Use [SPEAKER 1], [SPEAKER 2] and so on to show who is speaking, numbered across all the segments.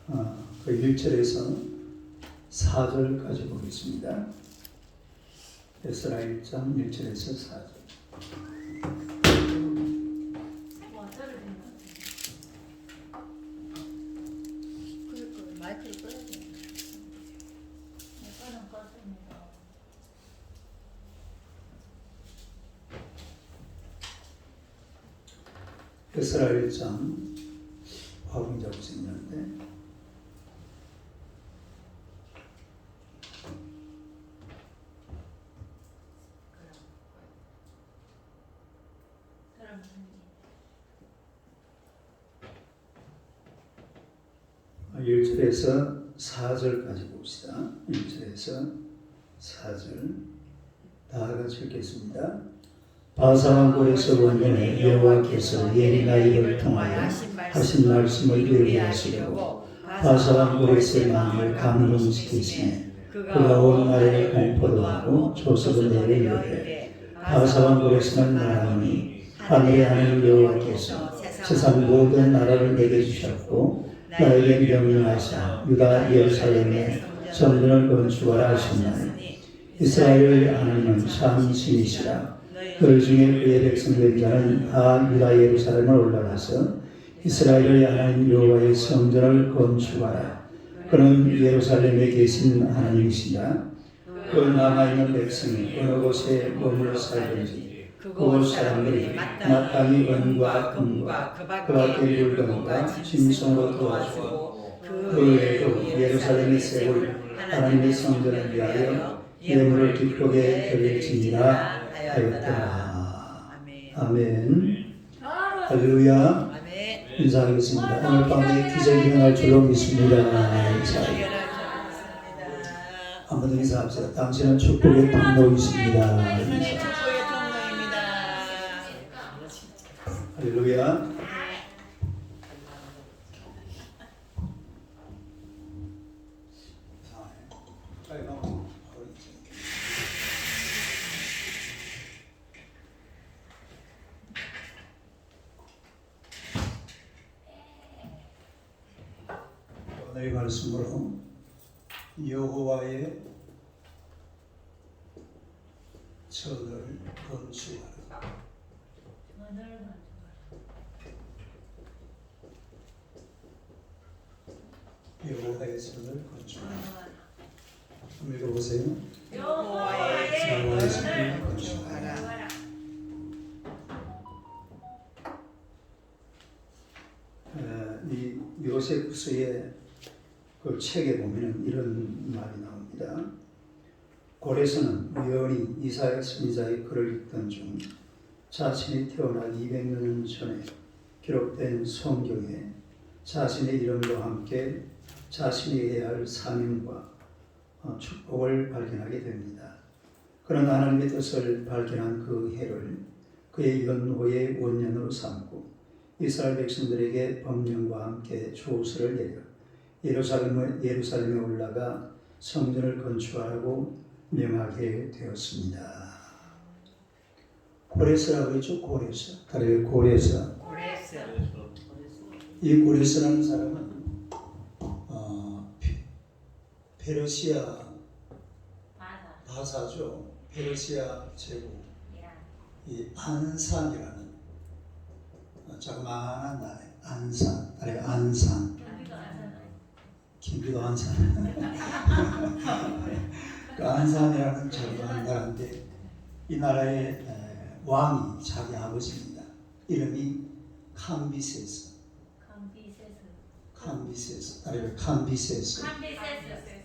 [SPEAKER 1] 그 1절에서 4절까지 보겠습니다. 에스라 1장 1절에서 4절.
[SPEAKER 2] 마이크를 꺼야 돼.
[SPEAKER 1] 에스라 1장 화공자고 생겼는데 아, 1절에서 4절까지 봅시다. 1절에서 4절 다 같이 읽겠습니다. 바사왕골에서 원년에 여호와께서 예리나이를 통하여 하신 말씀을 이루게 하시려고 바사왕골에서의 마음을 감동시키시네. 그가 온 나라를 공포도 하고 조석을 내리려되 바사왕골에서는 말하노니 하늘의 하나님 여호와께서 세상 모든 나라를 내게 주셨고 나에게 명령하사 유다 예루살렘에 성전을 건축하라 하셨나니 이스라엘 하나님은 참 신이시라. 너희 중에 그의 백성 된 자는 다 유다 예루살렘을 올라가서 이스라엘의 하나님 여호와의 성전을 건축하라. 그는 예루살렘에 계신 하나님이시라. 그 남아있는 백성이 어느 곳에 머물러 살든지 그곳 사람들이 마땅히 은과 금과 그 밖의 물건과 짐승으로 도와주고 그 외에도 예루살렘에 세울 하나님의 성전을 위하여 예물을 기쁘게 드릴지니라 하였더라. 아멘. 할렐루야. 인사하겠습니다. 오늘 밤에 기적이 일어날 줄로 믿습니다. 한번 더 인사합시다. 당신은 축복의 통로이십니다. 할렐루야. 오늘의 말씀으로 여호와의 전을 건축하라. 여호와의 전을 건축하라. 한번 읽어보세요. 여호와의 전을 건축하라. 이 요세프서의 그 책에 보면 이런 말이 나옵니다. 고레스는 우연히 이사야 선지자의 글을 읽던 중 자신이 태어나 200년 전에 기록된 성경에 자신의 이름과 함께 자신이 해야 할 사명과 축복을 발견하게 됩니다. 그런 하나님의 뜻을 발견한 그 해를 그의 연호의 원년으로 삼고 이스라엘 백성들에게 법령과 함께 조서를 내려 예루살렘에 올라가 성전을 건축하라고 명하게 되었습니다. 고레스라고 했죠. 고레스. 다른 고레스. 이 고레스라는 사람은 페르시아 바사죠. 페르시아 제국 이 안산이라는 자그마한 나라 안산, 안산. 경기도 안산. 그 안산이라는 자그마한 나라인데 이 나라의 왕이 자기 아버지입니다. 이름이 캄비세스.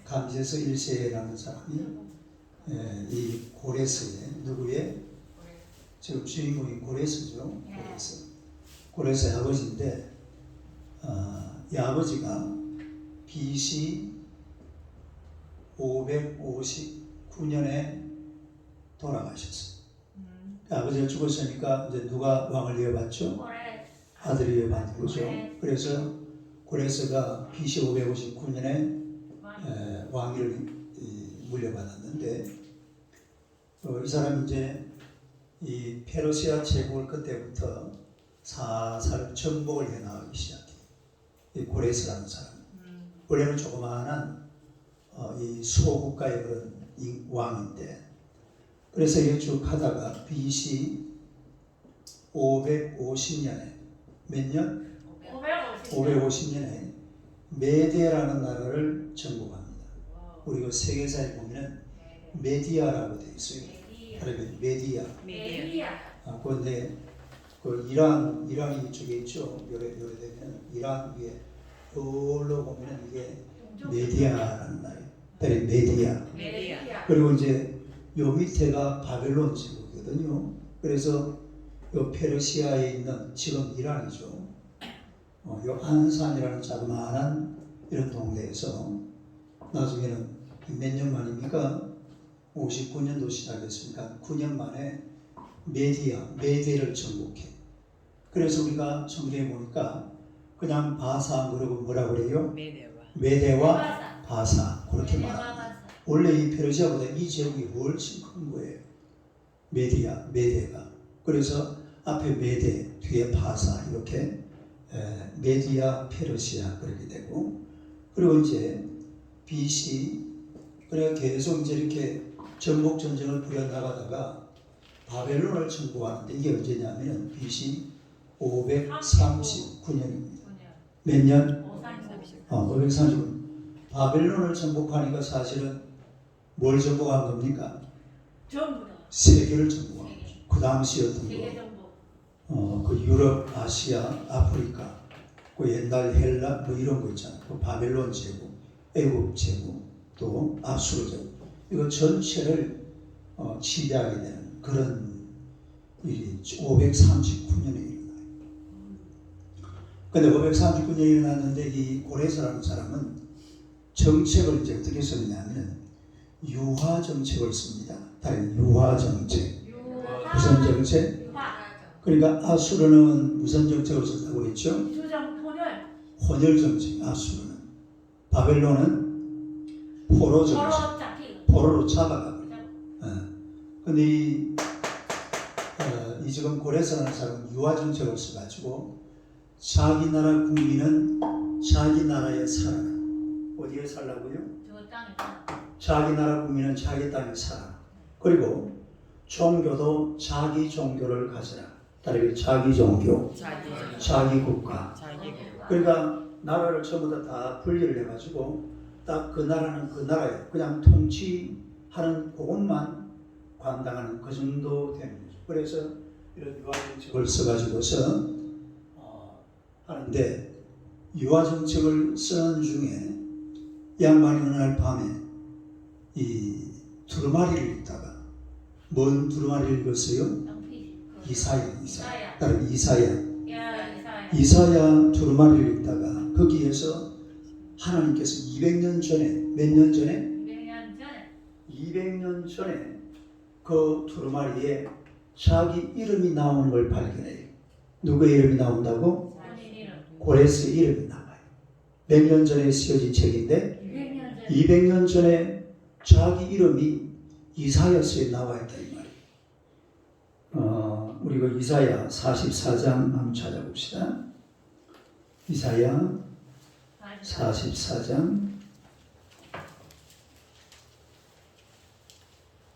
[SPEAKER 1] 캄비세스 1세라는 사람이 이 고레스의 누구의 지금 주인공이 고레스죠. 고레스의 아버지인데 이 아버지가 BC 559년에 돌아가셨어요. 아버지가 죽었으니까 이제 누가 왕을 이어받죠? 아들이 이어받는 거죠. 그래서 고레스가 BC 559년에 왕위를 물려받았는데 이 사람이 이제 이 페르시아 제국을 그때부터 살살 정복을 해나가기 시작해요. 이 고레스라는 사람. 원래는 조그마한 이 수호국가의 그런 이 왕인데, 그래서 이게 쭉 하다가 BC 550년에 몇 년? 550년에 메디아라는 나라를 정복합니다. 우리 그 세계사에 보면은 메디아라고 되어 있어요. 다르게 메디아. 그런데 그 이란이 이쪽에 있죠. 요래 되면 이란 위에 여기로 보면은 이게 메디아라는 나라예요. 다른 메디아. 그리고 이제 요 밑에가 바벨론 제국이거든요. 그래서 요 페르시아에 있는 지금 이란이죠. 요 안산이라는 자그마한 이런 동네에서 나중에는 몇 년 만입니까? 59년도 시작했으니까 9년 만에 메디아를 정복해. 그래서 우리가 정리해 보니까 그냥 바사 그러고 뭐라 그래요? 메대와 바사 그렇게 말합니다. 원래 이 페르시아보다 이 제국이 훨씬 큰 거예요. 메대가. 그래서 앞에 메대, 뒤에 바사 이렇게 메디아, 페르시아 그렇게 되고, 그리고 이제 BC 그래 계속 이제 이렇게 전복 전쟁을 벌여나가다가 바벨론을 정복하는데 이게 언제냐면 BC 539년입니다. 몇 년? 539년. 바벨론을 정복하니까 사실은 뭘 정복한 겁니까?
[SPEAKER 2] 전부 다.
[SPEAKER 1] 세계를 정복한 거죠. 그 당시였던 거. 그 유럽, 아시아, 아프리카, 그 옛날 헬라 뭐 이런 거 있잖아요. 그 바벨론 제국, 애국 제국, 또 아수르 제국. 이거 전체를 지배하게 되는 그런 일이 539년에 일어나요. 근데 539년에 일어났는데 이 고레스라는 사람은 정책을 이제 어떻게 썼냐면 유화 정책을 씁니다. 다른 유화 정책. 무슨 정책? 그러니까 아수르는 무슨 정책을 썼다고 했죠? 혼혈 정책. 아수르는. 바벨론은 포로 정책. 포로로 잡아가고. 근데 이 지금 고레스라는 사람은 유화 정책을 써가지고 자기 나라 국민은 자기 나라에 살아라. 어디에 살라고요? 자기 나라 국민은 자기 땅에 살아라. 그리고 종교도 자기 종교를 가져라. 다르게 자기 종교, 자기 국가. 그러니까 나라를 전부 다 분리를 해가지고 딱 그 나라는 그 나라에 그냥 통치하는 그것만 관당하는 그 정도 되는 거죠. 그래서 이런 유화정책을 써가지고서 하는데, 유화정책을 쓰는 중에 양반이 어느 날 밤에 이 두루마리를 읽다가, 뭔 두루마리를 읽었어요? 이사야. 다른 이사야 두루마리를 읽다가 거기에서 하나님께서 200년 전에, 몇 년 전에? 200년 전에 그 두루마리에 자기 이름이 나오는 걸 발견해요. 누구의 이름이 나온다고? 고레스 이름이 나와요. 몇 년 전에 쓰여진 책인데 200년 전에 자기 이름이 이사야서에 나와 있다 이 말이에요. 우리 그 이사야 44장 한번 찾아봅시다. 이사야 44장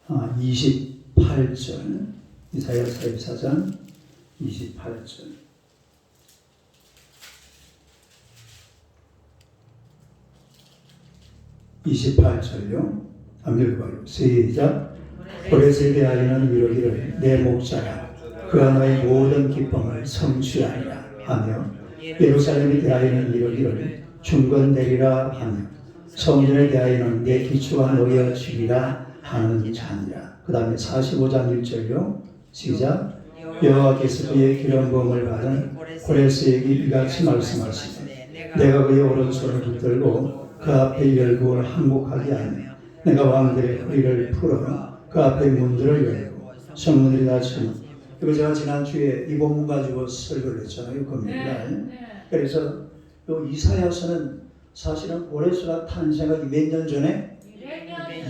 [SPEAKER 1] 28절. 이사야 44장 28절. 28절요. 한번 읽어봐요. 시작. 고레스에 대하여는 이르기를 내 목자가 그가 너의 모든 기쁨을 성취하리라 하며, 예루살렘에 대하여는 이르기를 중건되리라 하며, 성전에 대하여는 내 기초가 놓여지리라 하는 자니라. 그 다음에 45장 1절요. 시작. 여호와께서 그의 기름 부음을 받은 고레스에게 이같이 말씀하시되, 내가 그의 오른손을 붙들고 그 앞에 열국을 항복하게 하며, 내가 왕들의 허리를 풀어 그 앞에 문들을 열고 성문들이 닫히는. 이거 제가 지난주에 이 본문 가지고 설교를 했잖아요. 금요일날. 그래서 이 이사야서는 사실은 고레스가 탄생하기 몇 년 전에?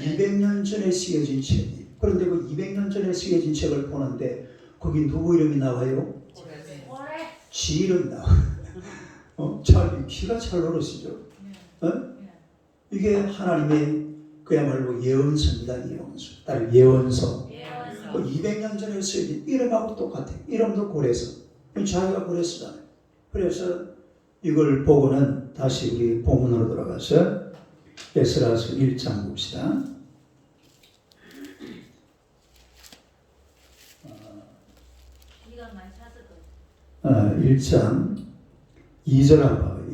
[SPEAKER 1] 200년 전에 쓰여진 책이에요. 그런데 그 200년 전에 쓰여진 책을 보는데 거기 누구 이름이 나와요? 지 이름이 나와요. 기가 잘 노릇이죠. 어? 이게 하나님의 그야말로 예언서입니다. 예언서. 따로 예언서. 200년 전에 쓰여진 이름하고 똑같아요. 이름도 고레서. 자기가 고레서잖아요. 그래서 이걸 보고는 다시 우리 본문으로 돌아가서 에스라서 1장 봅시다. 1장 2절 한번 봐요.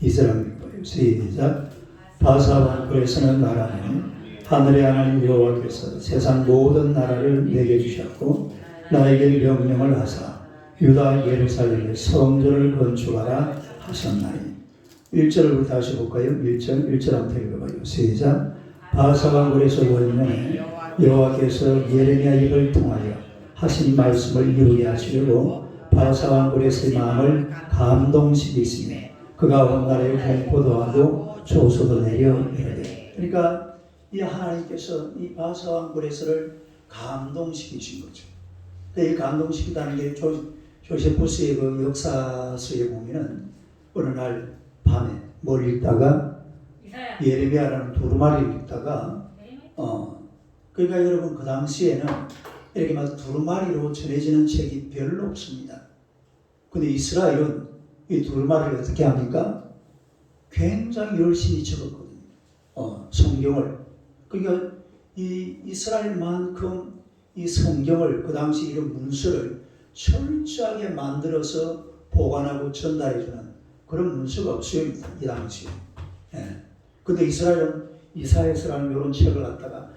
[SPEAKER 1] 2절 한번 봐요. 시작. 바사왕 고레스는 말하니 하늘의 하나님 여호와께서 세상 모든 나라를 내게 주셨고 나에게 명령을 하사 유다 예루살렘의 성전을 건축하라 하셨나니. 1절을 다시 볼까요? 1절 한번 읽어봐요. 시작. 바사왕 고레스 원년에 여호와께서 예레미야 입을 통하여 하신 말씀을 이루게 하시려고 바사왕 고레스의 마음을 감동시키시며 그가 온 나라에 공포도 하고 조소도 내려 이르되. 그러니까 이 하나님께서 이 바사왕 고레스를 감동시키신 거죠. 이 감동시키다는 게 조세포스의 그 역사서에 보면은 어느 날 밤에 뭘 읽다가 예레미야라는 두루마리를 읽다가 그러니까 여러분 그 당시에는 이렇게 막 두루마리로 전해지는 책이 별로 없습니다. 근데 이스라엘은 이 두루마리를 어떻게 합니까? 굉장히 열심히 적었거든요. 성경을. 그러니까 이 이스라엘만큼 이 성경을 그 당시 이런 문서를 철저하게 만들어서 보관하고 전달해주는 그런 문서가 없어요. 이 당시에. 예. 근데 이스라엘은 이사야서라는 이런 책을 갖다가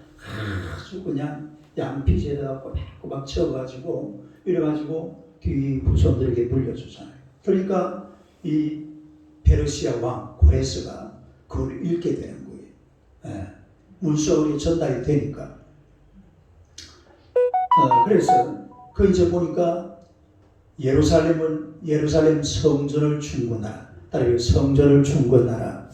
[SPEAKER 1] 아주 그냥 양피지에다가 꼬박꼬박 채워가지고 이래가지고 뒤 후손들에게 물려주잖아요. 그러니까 이 페르시아 왕 고레스가 그걸 읽게 되는 거예요. 예. 문서로 전달이 되니까. 그래서 그 이제 보니까 예루살렘 성전을 중건하라. 따로 성전을 중건하라.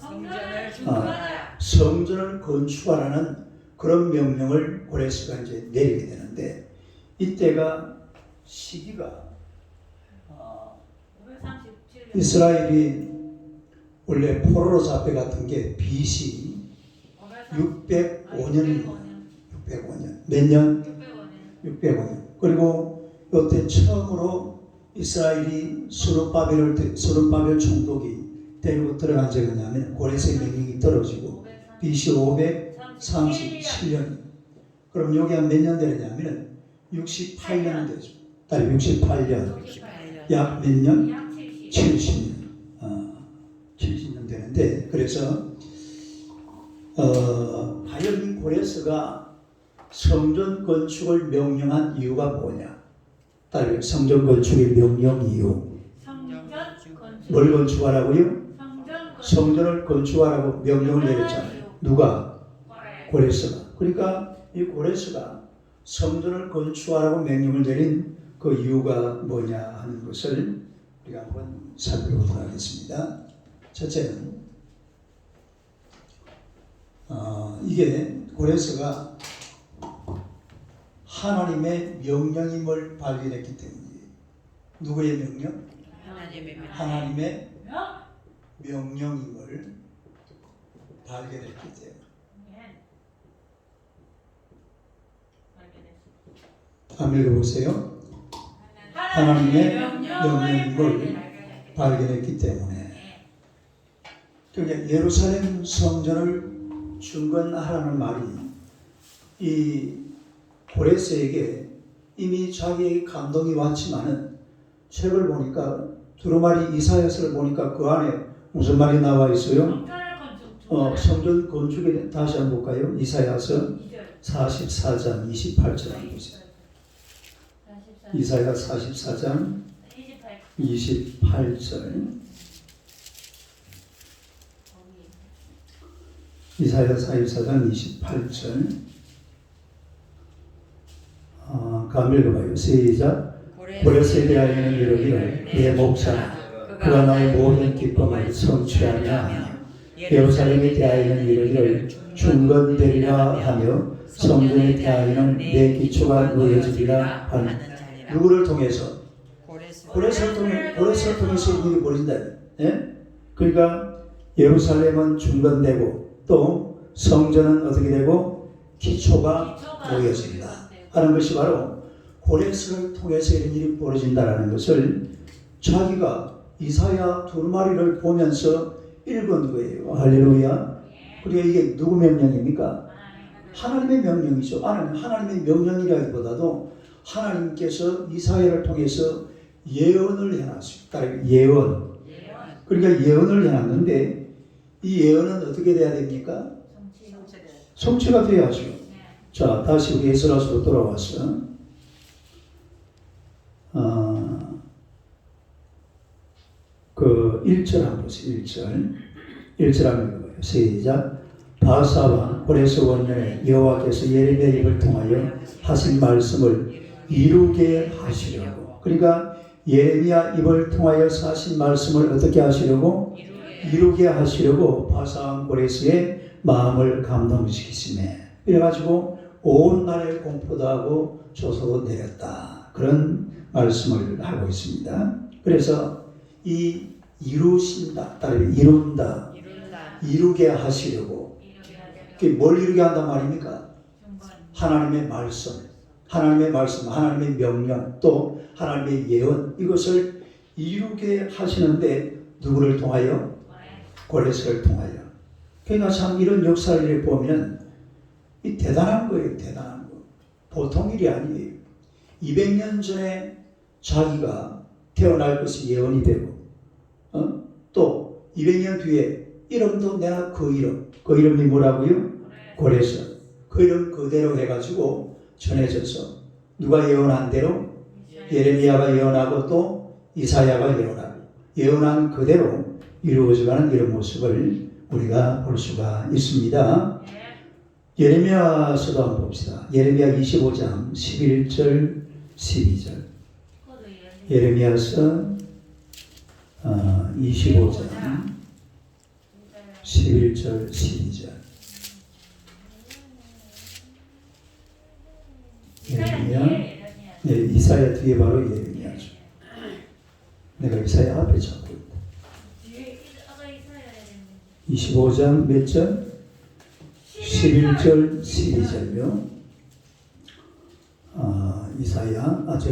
[SPEAKER 1] 성전을 건축하라는 그런 명령을 고레스가 이제 내리게 되는데 이때가 시기가 이스라엘이 원래 포로로 잡혀갔던 게 BC 605년입니다. 605년. 몇 년? 605년. 그리고 이때 처음으로 이스라엘이 수르바벨 총독이 데리고 들어간 적이 뭐냐면 고레스의 명령이 떨어지고 BC 537년. 그럼 여기 한 몇 년 되느냐면 68년 되죠. 딱 68년. 약 몇 년? 70년. 70년 되는데 그래서 과연 이 고레스가 성전 건축을 명령한 이유가 뭐냐? 따로 성전 건축의 명령 이유. 뭘 건축하라고요? 성전을 건축하라고 명령을 내렸잖아요. 누가? 고레스가. 그러니까 이 고레스가 성전을 건축하라고 명령을 내린 그 이유가 뭐냐 하는 것을 우리가 한번 살펴보도록 하겠습니다. 첫째는 이게 고레스가 하나님의 명령임을 발견했기 때문이에요. 누구의 명령? 하나님의 명령임을 발견했기 때문에. 한번 읽어보세요. 하나님의 명령임을 발견했기 때문에. 그러니까 예루살렘 성전을 중건하라는 말이 이 고레스에게 이미 자기에게 감동이 왔지만은 책을 보니까 두루마리 이사야서를 보니까 그 안에 무슨 말이 나와 있어요? 성전 건축에 다시 한번 볼까요? 이사야서 44장 28절 한번 보세요. 이사야 44장 28절. 이사야 44장 28절. 한번 읽어봐요. 시작. 고레스에 대하여는 이르기를 내 목사라 그가 나의 모든 기쁨을 성취하냐 하며 예루살렘에 대하여는 이르기를 중건되리라 하며 성전에 대하여는 내 기초가 놓여지리라 하는. 누구를 통해서? 고레스를 통해서 일이 벌어진다. 예? 그러니까 예루살렘은 중건되고 또 성전은 어떻게 되고 기초가 놓여진다 하는 것이 바로 고레스를 통해서 이런 일이 벌어진다는 것을 자기가 이사야 두루마리를 보면서 읽은 거예요. 할렐루야. 그리고 이게 누구 명령입니까? 하나님의 명령이죠. 하나님의 명령이라기보다도 하나님께서 이사야를 통해서 예언을 해놨습니다. 예언. 그러니까 예언을 해놨는데 이 예언은 어떻게 돼야 됩니까? 성취가 돼야죠. 자, 다시 우리 에스라서로 돌아와서 그 1절 한번 보세요. 1절 한번 읽어봐요. 시작. 바사와 고레스 원년에 여호와께서 예레미야 입을 통하여 하신 말씀을 이루게 하시려고. 그러니까 예레미야 입을 통하여 하신 말씀을 어떻게 하시려고? 이루게 하시려고 바사왕 고레스의 마음을 감동시키시네. 이래가지고 온 나라에 공포도 하고 조서도 내렸다. 그런 말씀을 하고 있습니다. 그래서 이 이루신다, 이룬다, 이루게 하시려고. 그게 뭘 이루게 한단 말입니까? 하나님의 말씀, 하나님의 명령, 또 하나님의 예언, 이것을 이루게 하시는데 누구를 통하여? 고레스를 통하여. 그러니까 참 이런 역사를 보면 이 대단한 거예요. 대단한 거. 보통 일이 아니에요. 200년 전에 자기가 태어날 것이 예언이 되고 또 200년 뒤에 이름도 내가 그 이름이 뭐라고요? 고레스. 그 이름 그대로 해가지고 전해져서 누가 예언한 대로? 예레미야가 예언하고 또 이사야가 예언하고 예언한 그대로 이루어져가는 이런 모습을 우리가 볼 수가 있습니다. 예레미야서도 한번 봅시다. 예레미야 25장 11절 12절. 예레미야서 25장 11절 12절. 예레미야, 네, 이사야 뒤에 바로 예레미야죠. 내가 이사야 앞에 잡고 있다. 25장 몇 절? 11절 12절요.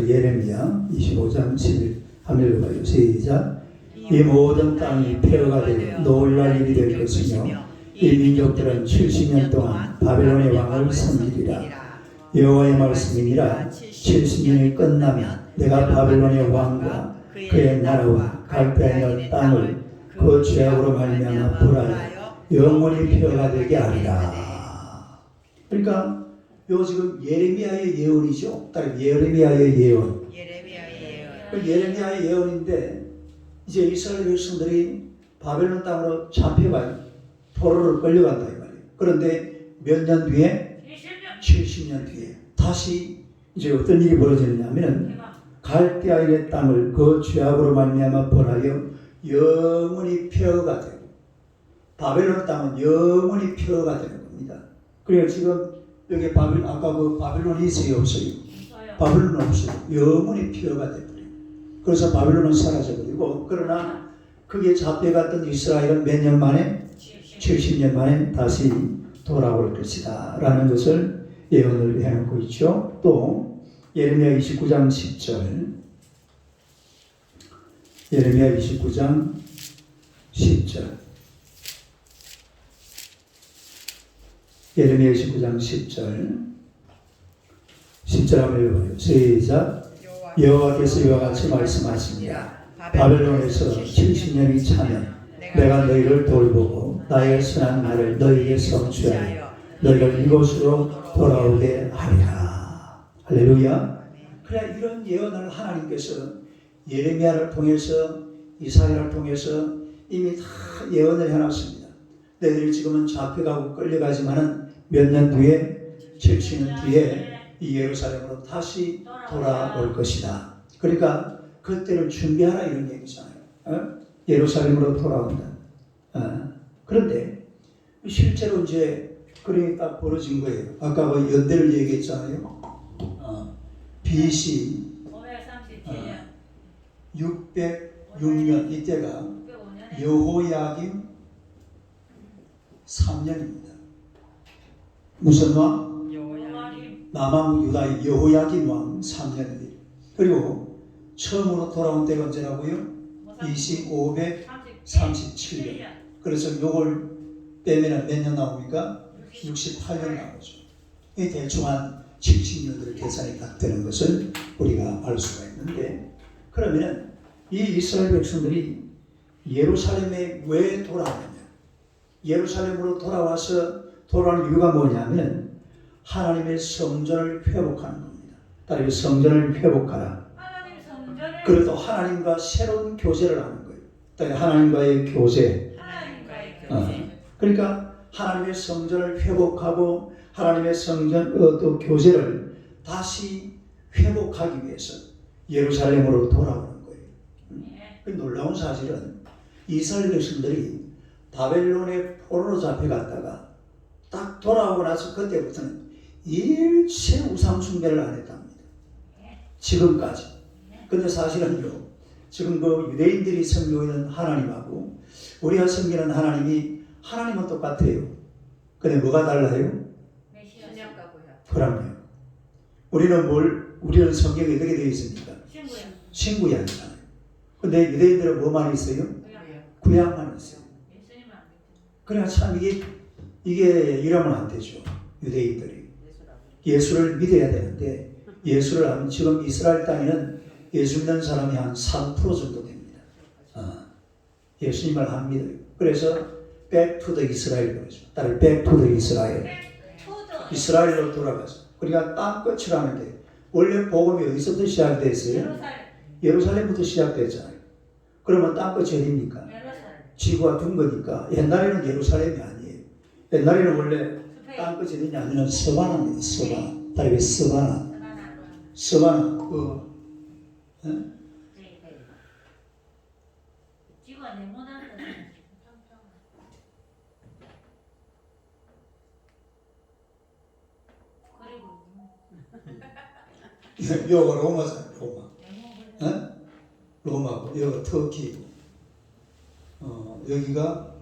[SPEAKER 1] 예레미야 25장 11. 한번 읽어봐요. 시작. 이 모든 땅이 폐허가 되어 놀랄 일이 될 것이며 이 민족들은 70년 동안 바벨론의 왕을 섬기리라. 여호와의 말씀이니라. 70년이 끝나면 내가 바벨론의 왕과 그의 나라와 갈대아인의 땅을 그 죄악으로 말미암아 벌하여 영원히 폐허가 되게 하리라. 그러니까 요 지금 예레미야의 예언이죠. 딱 예레미야의 예언. 예레미야의 예언인데 이제 이스라엘 백성들이 바벨론 땅으로 잡혀가요. 포로로 끌려간다 이 말이에요. 그런데 몇 년 뒤에? 70년 뒤에 다시 이제 어떤 일이 벌어지느냐 하면은 갈대아인의 땅을 그 죄악으로 말미암아 벌하여 영원히 폐허가 되고 바벨론 땅은 영원히 폐허가 되는 겁니다. 그래서 지금 여기 아까 그 바벨론이 있어요, 없어요? 바벨론은 없어요. 영원히 폐허가 되버려요. 그래서 바벨론은 사라져버리고, 그러나 그게 잡혀갔던 이스라엘은 몇 년 만에? 70년 만에 다시 돌아올 것이다 라는 것을 예언을 해놓고 있죠. 또 예레미야 29장 10절. 예레미야 29장 10절. 예레미야 29장 10절. 10절 한번 읽어봐요. 시작. 여호와께서 이와 같이 말씀하십니다. 바벨론에서 70년이 차면 내가 너희를 돌보고 나의 선한 말을 너희에게 성취하여 너희를 이곳으로 돌아오게 하리라. 할렐루야. 그래, 이런 예언을 하나님께서 예레미야를 통해서 이사야를 통해서 이미 다 예언을 해놨습니다. 너희들이 지금은 잡혀가고 끌려가지만은 몇 년 뒤에 70년 뒤에 이 예루살렘으로 다시 돌아올 것이다. 그러니까 그때를 준비하라 이런 얘기잖아요. 예루살렘으로 돌아온다. 그런데 실제로 이제 그림이 딱 벌어진 거예요. 아까 그 연대를 얘기했잖아요. BC 606년 이때가 여호야김 3년입니다. 무슨 왕? 남왕 유다의 여호야김 왕 3년입니다. 그리고 처음으로 돌아온 때가 언제라고요? 537년. 그래서 요걸 빼면 몇 년 나옵니까? 68년 나오죠. 이 대충 한 70년으로 계산이 딱 되는 것을 우리가 알 수가 있는데, 그러면 이 이스라엘 백성들이 예루살렘에 왜 돌아왔느냐? 예루살렘으로 돌아온 이유가 뭐냐면 하나님의 성전을 회복하는 겁니다. 따라서 성전을 회복하라. 그래도 하나님과 새로운 교제를 하는 거예요. 따라서 하나님과의 교제. 그러니까 하나님의 성전을 회복하고 하나님의 성전 또 교제를 다시 회복하기 위해서 예루살렘으로 돌아오는 거예요. 그 놀라운 사실은 이스라엘 백성들이 바벨론의 포로로 잡혀갔다가 딱 돌아오고 나서 그때부터는 일체 우상 숭배를 안 했답니다. 지금까지. 근데 사실은요, 지금 그 유대인들이 섬기는 하나님하고 우리가 섬기는 하나님은 똑같아요. 근데 뭐가 달라요? 그럼요. 우리는 성경에 어떻게 되어 있습니까? 신구약이잖아요. 근데 유대인들은 뭐만 있어요? 구약만 있어요. 그래 참 이게 이러면 안 되죠. 유대인들이 예수를 믿어야 되는데 예수를 하면 지금 이스라엘 땅에는 예수 믿는 사람이 한 3% 정도 됩니다. 예수님을 안 믿어요. 그래서 back to the 이스라엘 그러죠. 따로 back to the 이스라엘. 이스라엘로 돌아가서. 그러니까 땅끝을 하는데 원래 복음이 어디서부터 시작됐어요? 예루살렘부터 시작됐잖아요. 그러면 땅끝이 어디입니까? 지구가 둔 거니까 옛날에는 예루살렘이 아니에요. 옛날에는 원래 땅끝이 어디냐 하면 서바나입니다. 서바나. 다르게 서바나.
[SPEAKER 2] 지구가 네모난 그리고
[SPEAKER 1] 요거 로마잖아요. 로마고 여기가 터키고 여기가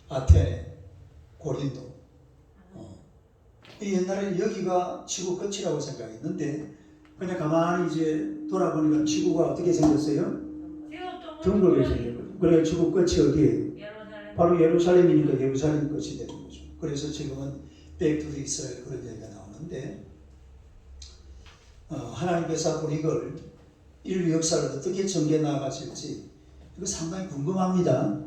[SPEAKER 1] 아테네, 고린도. 옛날에 여기가 지구 끝이라고 생각했는데 그냥 가만히 이제 돌아보니까 지구가 어떻게 생겼어요? 둥글게 생겼거든요. 그래서 지구 끝이 어디예요? 바로 예루살렘이니까 예루살렘 끝이 되는 거죠. 그래서 지금은 백투 이스라엘 그런 얘기가 나오는데 하나님께서 앞으로 이걸 인류 역사를 어떻게 전개 나가실지 이거 상당히 궁금합니다.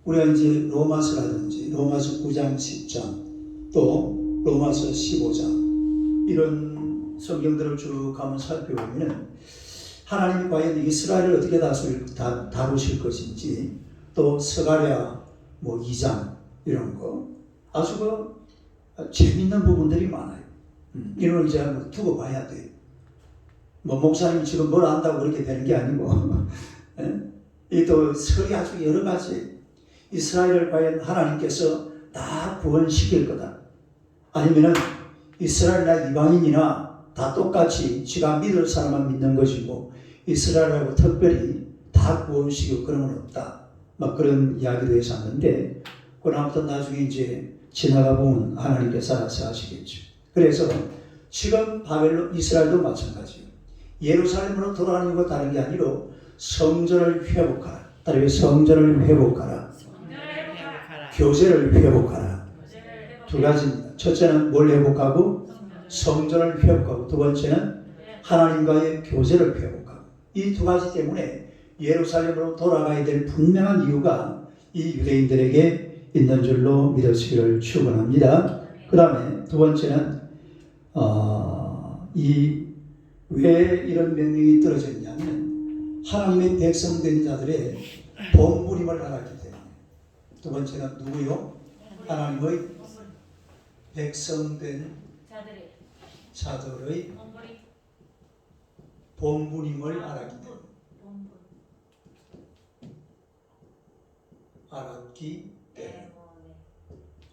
[SPEAKER 1] 우리가 이제 로마서라든지 로마서 9장 10장 또 로마서 15장 이런 성경들을 쭉 한번 살펴보면 하나님이 과연 이스라엘을 어떻게 다루실 것인지 또 스가랴 2장 이런 거 아주 재밌는 부분들이 많아요. 이런 이제 한번 두고 봐야 돼요. 목사님이 지금 뭘 안다고 그렇게 되는 게 아니고 이 또 설이 아주 여러 가지 이스라엘을 과연 하나님께서 다 구원시킬 거다. 아니면은 이스라엘이나 이방인이나 다 똑같이 지가 믿을 사람만 믿는 것이고 이스라엘하고 특별히 다 구원시키고 그런 건 없다. 막 그런 이야기도 해서 하는데 그건 아무튼 나중에 이제 지나가 보면 하나님께서 알아서 하시겠죠. 그래서 지금 바벨론 이스라엘도 마찬가지예요. 예루살렘으로 돌아가는 것 다른 게 아니라 성전을 회복하라. 따르게 성전을 회복하라. 교제를 회복하라. 두 가지입니다. 첫째는 뭘 회복하고? 성전을 회복하고 두 번째는 하나님과의 교제를 회복하고 이 두 가지 때문에 예루살렘으로 돌아가야 될 분명한 이유가 이 유대인들에게 있는 줄로 믿으시기를 축원합니다. 그 다음에 두 번째는 왜 이런 명령이 떨어졌냐면 하나님의 백성된 자들의 본분임을 알았기 때문에. 두 번째는 누구요? 하나님의 백성된 자들의 본분임을 알았기 때문에.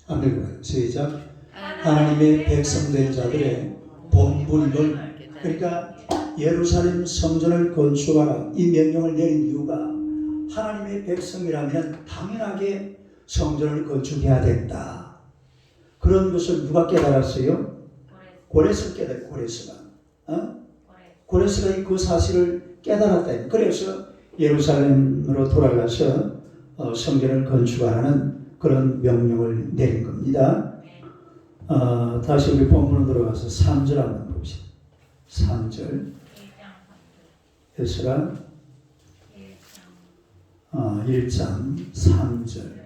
[SPEAKER 1] 한번 읽어봐요. 시작. 하나님의 백성된 자들의 본분임을. 그러니까 예루살렘 성전을 건축하라 이 명령을 내린 이유가 하나님의 백성이라면 당연하게 성전을 건축해야 된다. 그런 것을 누가 깨달았어요?
[SPEAKER 2] 고레스.
[SPEAKER 1] 고레스 깨달아요. 고레스가.
[SPEAKER 2] 고레스.
[SPEAKER 1] 고레스가 그 사실을 깨달았다. 그래서 예루살렘으로 돌아가서 성전을 건축하라는 그런 명령을 내린 겁니다.
[SPEAKER 2] 네.
[SPEAKER 1] 다시 우리 본문으로 들어가서 3절 한번 봅시다. 3절
[SPEAKER 2] 1장 3절.
[SPEAKER 1] 에스라
[SPEAKER 2] 1장
[SPEAKER 1] 1장 3절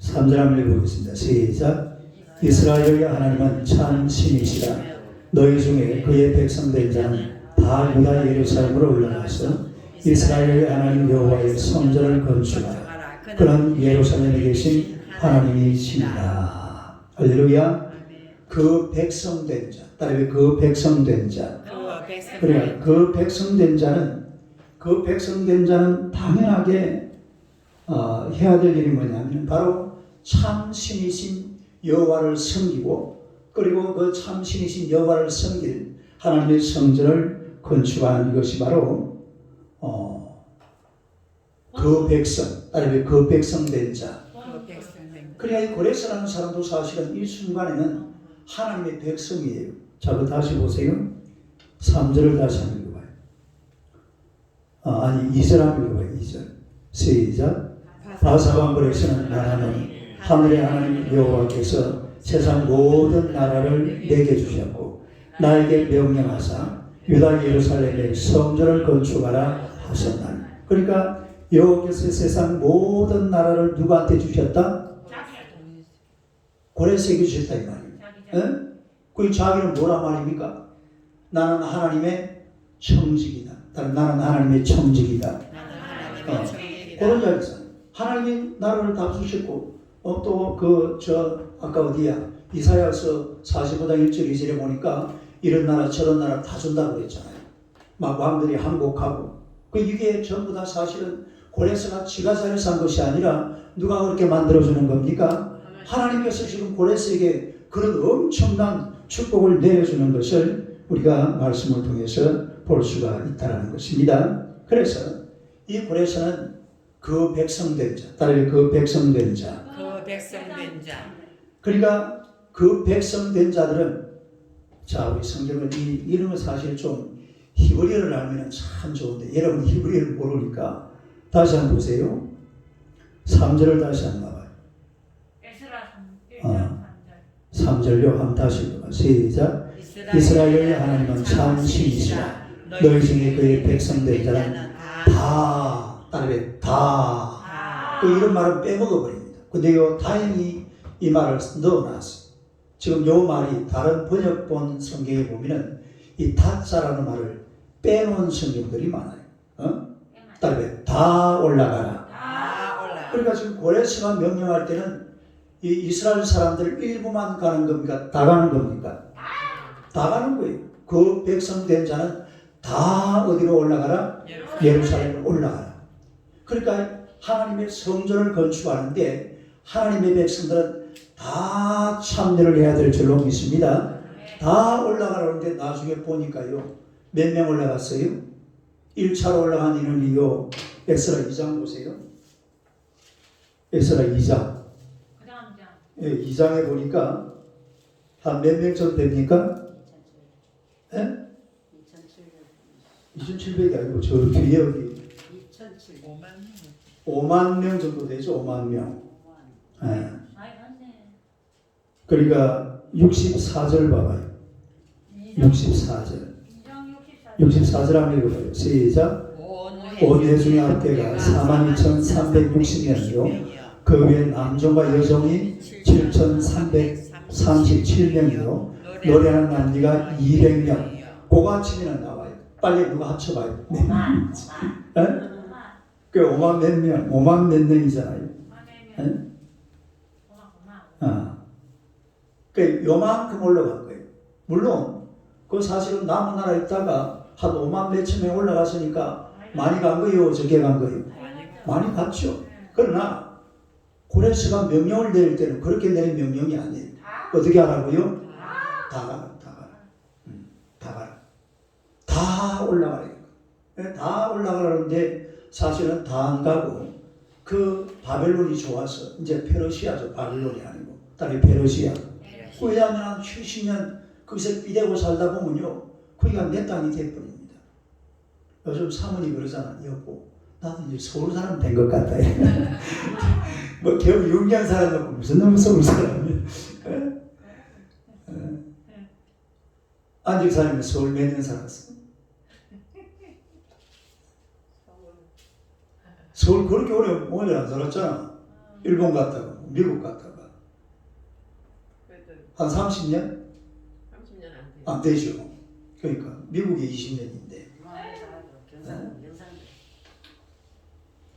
[SPEAKER 1] 3절 한번 읽어보겠습니다. 시작. 이스라엘의 하나님은 참 신이시라. 너희 중에 그의 백성된 자는 다 유다 예루살렘으로 올라가서 이스라엘의 하나님 여호와의 성전을 건축하라. 그는 예루살렘에 계신 하나님이시니라. 할렐루야. 그 백성된 자, 따라해 그 백성된 자. 그래, 그 백성된 자는 당연하게 해야 될 일이 뭐냐면 바로 참 신이신 여호와를 섬기고 그리고 그 참 신이신 여호와를 섬길 하나님의 성전을 건축하는 것이 바로 그 백성, 따라해 그 백성된 자. 그래야 이 고레스라는 사람도 사실은 이 순간에는 하나님의 백성이에요. 자, 그 다시 보세요. 3절을 다시 한번 읽어봐요. 아니 2절 한번 읽어봐요. 2절 시작. 바사왕벌에서는 나라는 하늘의 하나님 여호와께서 세상 모든 나라를 내게 주셨고 나에게 명령하사 유다 예루살렘에 성전을 건축하라 하셨나니. 그러니까 여호와께서 세상 모든 나라를 누구한테 주셨다? 고레스에게 주셨다 이 말이에요. 그 자기는 뭐라 말입니까? 나는 하나님의 청직이다. 나는 하나님의 청직이다. 그런 자리에서 하나님이 나라를 다 주셨고 또 아까 어디야? 이사야서 45장 1절 2절에 보니까 이런 나라 저런 나라 다 준다고 그랬잖아요. 막 왕들이 항복하고 이게 전부 다 사실은 고레스가 지가 잘해서 한 것이 아니라 누가 그렇게 만들어주는 겁니까? 하나님께서 지금 고레스에게 그런 엄청난 축복을 내려주는 것을 우리가 말씀을 통해서 볼 수가 있다는 것입니다. 그래서 이 고레스는 그 백성된 자, 따라해 그 백성된 자.
[SPEAKER 3] 그 백성된 자.
[SPEAKER 1] 그러니까 그 백성된 자들은 자 우리 성경을 이름은 사실 좀 히브리어를 알면 참 좋은데 여러분 히브리어를 모르니까 다시 한번 보세요. 3절을 다시 한번 봐요.
[SPEAKER 2] 에스라 1장 3절.
[SPEAKER 1] 3절요. 한번 다시 읽어봐. 시작. 이스라엘의 하나님은 참 신이시라. 너희 중에 그의 백성된 자는 다 따라해 다. 이런 말은 빼먹어 버립니다. 근데 다행히 이 말을 넣어놨어요. 지금 요 말이 다른 번역본 성경에 보면은 이 다자라는 말을 빼놓은 성경들이 많아요. 따라해 다 올라가라. 그러니까 지금 고레스가 명령할 때는 이 이스라엘 사람들 일부만 가는 겁니까? 다 가는 겁니까? 다 가는 거예요. 그 백성된 자는 다 어디로 올라가라? 예루살렘으로 올라가라. 그러니까 하나님의 성전을 건축하는데 하나님의 백성들은 다 참여를 해야 될 줄로 믿습니다. 다 올라가라는데 나중에 보니까요. 몇 명 올라갔어요? 1차로 올라간 인원이요. 에스라 2장 보세요. 에스라 2장.
[SPEAKER 2] 그 다음 장.
[SPEAKER 1] 2장에 보니까 한 몇 명 정도 됩니까? 2,700이 아니고 저 뒤에 여기 5만 명 정도 되죠. 5만 명.
[SPEAKER 2] 많이 갔네.
[SPEAKER 1] 그러니까 64절 봐봐요. 64절. 64절 한번 읽어봐요. 시작. 온 회중의 합계가 42,360명이요. 그 외 남종과 여종이 7,337명이요. 노래하는 남녀가 200명. 그거 합치면 나와요. 빨리 누가 합쳐봐요. 네. 그 5만 몇 명, 5만 몇 명이잖아요. 그 요만큼 올라간 거예요. 물론 그 사실은 남은 나라에 있다가 한 5만 몇천 명 올라갔으니까 많이 간 거예요, 적게 간 거예요. 많이 갔죠. 그러나 고레스가 명령을 내릴 때는 그렇게 내린 명령이 아니에요. 어떻게 하라고요? 다 가라, 다 가라, 다 가라, 다 올라가라. 다 올라가라는데 사실은 다 안 가고 그 바벨론이 좋아서 이제 페르시아죠. 바벨론이 아니고 딸이 페르시아. 왜냐하면 70년 거기서 삐대고 살다 보면요, 거기가 내 땅이 돼버립니다. 요즘 사모님 그러잖아. 여보, 나도 이제 서울 사람 된 것 같다. 뭐 겨우 6년 살아놓고 무슨 놈의 서울 사람이야. 안직사님은 서울 몇 년 살았어? 서울 그렇게 오래 안 살았잖아. 일본 갔다가 미국 갔다가 한 30년?
[SPEAKER 3] 30년 안 돼.
[SPEAKER 1] 안 되죠. 그러니까 미국이 20년인데.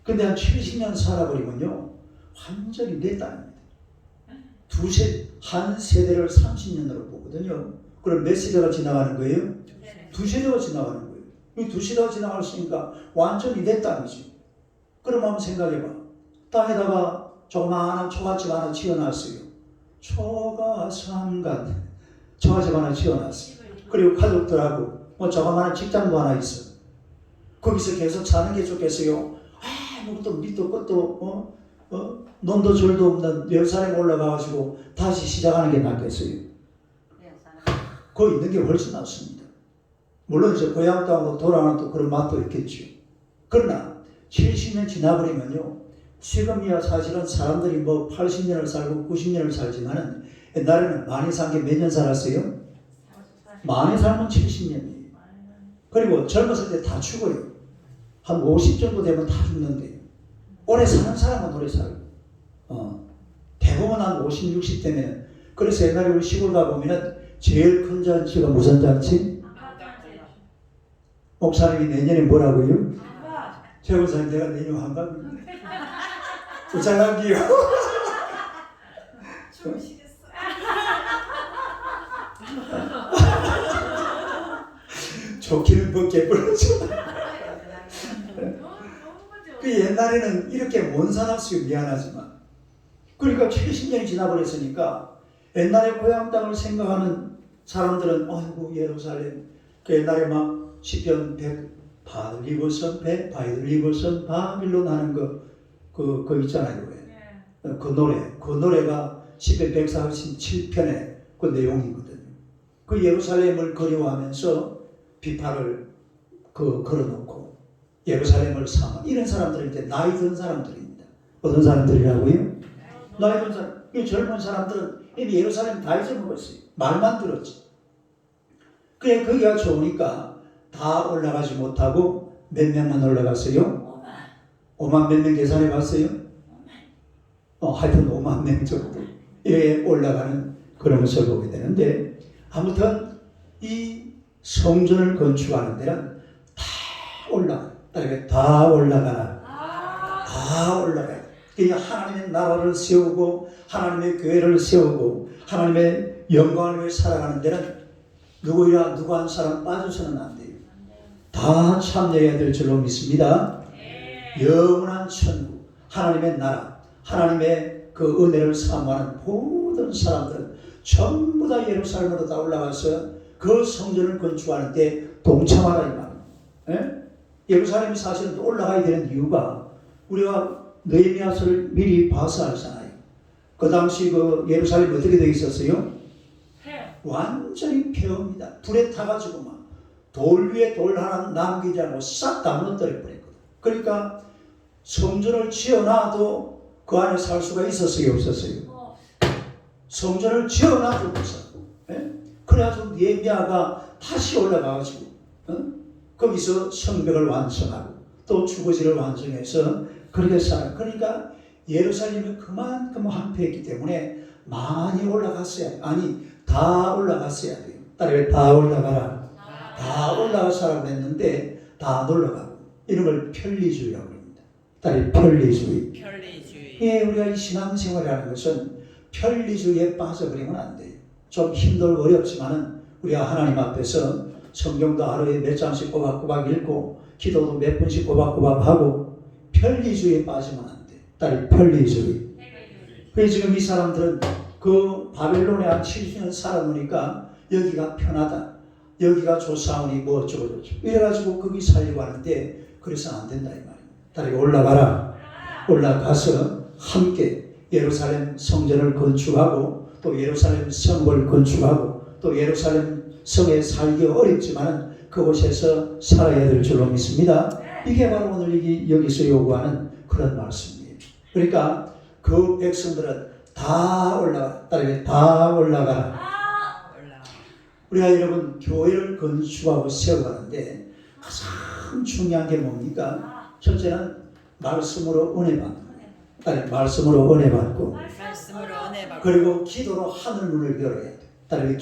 [SPEAKER 1] 근데 한 70년 살아버리면요, 완전히 내 땅입니다. 한 세대를 30년으로 보거든요. 그럼 몇 세대가 지나가는 거예요? 두 세대가 지나가는 거예요. 이 두 세대가 지나갔으니까 완전히 내 땅이죠. 그럼 한번 생각해봐. 땅에다가 조그마한 초가집 하나 지어놨어요. 초가삼간 초가집 하나 지어놨어요. 그리고 가족들하고 뭐 조그마한 직장도 하나 있어. 거기서 계속 사는 게 좋겠어요? 아무것도 밑도 끝도 논도 절도 없는 예루살렘 올라가가지고 다시 시작하는 게 낫겠어요? 거기 있는 게 훨씬 낫습니다. 물론 이제 고향 땅으로 돌아가는 또 그런 맛도 있겠죠. 그러나 70년 지나버리면요, 지금이야 사실은 사람들이 뭐 80년을 살고 90년을 살지만은 옛날에는 많이 산 게 몇 년 살았어요? 많이 살면 70년이에요. 그리고 젊었을 때 다 죽어요. 한 50 정도 되면 다 죽는데요. 오래 사는 사람은 오래 살고, 대부분 한 50, 60 되면. 그래서 옛날에 우리 시골 가보면은 제일 큰 잔치가 무슨 잔치? 목사님이 내년에 뭐라고요? 최고사님 내가 내년 한갑니다. 부장남기요. 좋기는 벗게 불러줘. 그 옛날에는 이렇게 못 살았어요. 미안하지만. 그러니까 70년이 지나버렸으니까 옛날에 고향 땅을 생각하는 사람들은 아이고 예루살렘, 그 옛날에 막 시편 100 바들리고선 바빌론 하는 그 있잖아요. 그 노래가 시편 147편의 그 내용이거든요. 그 예루살렘을 그리워하면서 비파를 걸어놓고 예루살렘을 삼아 이런 사람들은 이제 나이 든 사람들입니다. 어떤 사람들이라고요? 나이 든 사람. 이 젊은 사람들은 이미 예루살렘 다 잊어먹었어요. 말만 들었지. 그래 거기가 좋으니까 다 올라가지 못하고 몇 명만 올라갔어요? 5만 몇 명 계산해 봤어요? 하여튼 5만 명 정도 에 올라가는 그런 것을 보게 되는데, 아무튼 이 성전을 건축하는 데는 다 올라가요. 다 올라가라. 다 올라가요. 그러니까 하나님의 나라를 세우고 하나님의 교회를 세우고 하나님의 영광을 위해 살아가는 데는 누구 한 사람 빠져서는 안 돼요. 다 참여해야 될 줄로 믿습니다. 영원한 천국, 하나님의 나라, 하나님의 그 은혜를 사모하는 모든 사람들은 전부 다 예루살렘으로 다 올라가서 그 성전을 건축하는 데 동참하라 이 말입니다. 예루살렘이 사실은 또 올라가야 되는 이유가 우리가 느헤미야서를 미리 봐서 알잖아요. 그 당시 그 예루살렘이 어떻게 되어 있었어요? 완전히 폐허입니다. 불에 타가지고 막 돌 위에 돌 하나 남기지 않고 싹 다 무너뜨려 버렸거든. 그러니까 성전을 지어놔도 그 안에 살 수가 있었어요, 없었어요? 성전을 지어놔도 없었고, 그래가지고 느헤미야가 다시 올라가가지고 거기서 성벽을 완성하고 또 주거지를 완성해서 그렇게 살아요. 그러니까 예루살렘이 그만큼 황폐했기 때문에 많이 올라갔어야 돼요. 아니 다 올라갔어야 돼요. 따라해 다 올라가라. 다 올라가서라고 했는데 다 안 올라가고, 이런 걸 편리주의라고 합니다. 따라해 편리주의. 예, 우리가 이 신앙생활이라는 것은 편리주의에 빠져버리면 안 돼요. 좀 힘들고 어렵지만은 우리가 하나님 앞에서 성경도 하루에 몇 장씩 꼬박꼬박 읽고 기도도 몇 번씩 꼬박꼬박 하고 편리주의에 빠지면 안 돼요. 따라해 편리주의. 그래서 지금 이 사람들은 그 바벨론에 한 70년 살아보니까 여기가 편하다, 여기가 좋사오니 뭐 어쩌고 저쩌고 이래가지고 거기 살려고 하는데 그래서 안 된다 이 말이에요. 따라해 올라가라. 올라가서 함께 예루살렘 성전을 건축하고 또 예루살렘 성을 건축하고 또 예루살렘 성에 살기 어렵지만 그곳에서 살아야 될 줄로 믿습니다. 이게 바로 오늘 여기서 요구하는 그런 말씀이에요. 그러니까 그 백성들은 다 올라가, 따라해 다 올라가라. 우리가 여러분 교회를 건축하고 세워가는데 가장 중요한 게 뭡니까? 첫째는 말씀으로 은혜 받는 거예요. 말씀으로 은혜 받고
[SPEAKER 3] 말씀으로 은혜 받고
[SPEAKER 1] 그리고 기도로 하늘 문을 열어야 돼. 따라해